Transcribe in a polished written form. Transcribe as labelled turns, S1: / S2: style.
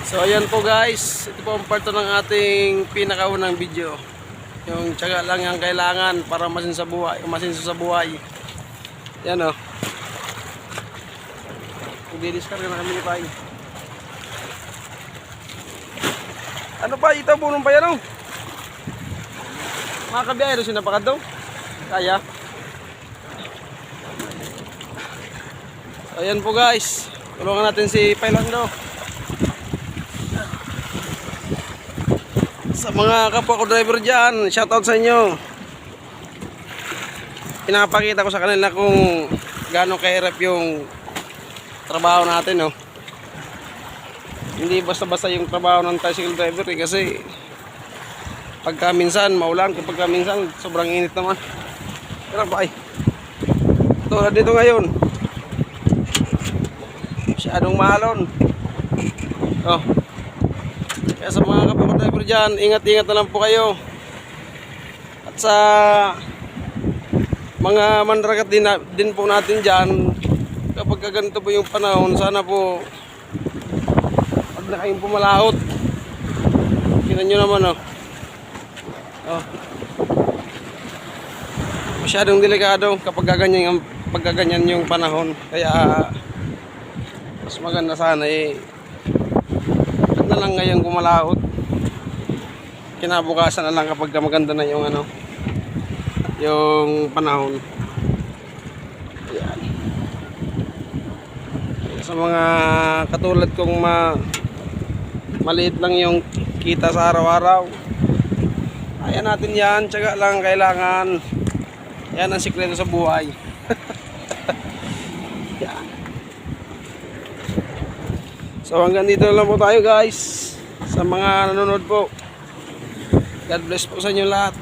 S1: So ayan po guys, ito po ang part ng ating pinakaunang video. Yung tiyaga lang yung kailangan para masinso sa buhay. Yan o. Magdi-discard na kami ni Pai. Ano pa? Ito bunong pa yan o. Mga kabiyahero sinapakad daw. Kaya. So ayan po guys, tulungan natin si Pailando. Sa mga kapwa ko driver dyan, shoutout sa inyo. Pinapakita ko sa kanila kung gaano kahirap yung trabaho natin, no? Hindi basta-basta yung trabaho ng tricycle driver kasi pagka minsan maulan, kapag minsan sobrang init naman. Pero ay, tulad dito ngayon, masyadong mahalon. Oh. Kaya sa mga kapwa ko driver dyan, ingat-ingat na lang po kayo. At sa mga mandragat din po natin dyan, kapag ganito po yung panahon, sana po pag na kayong pumalahot. Tingnan nyo naman, oh. Oh. Masyadong delikado kapag gaganyan yung panahon. Kaya mas maganda sana na lang ngayon kumalahot. Kinabukasan na lang kapag maganda na yung yung panahon. Ayan. Sa mga katulad kong maliit lang yung kita sa araw-araw, ayan natin yan, tiyaga lang kailangan. Yan ang sikreto sa buhay. Yan. So hanggang dito lang po tayo guys. Sa mga nanonood po, God bless po sa inyo lahat.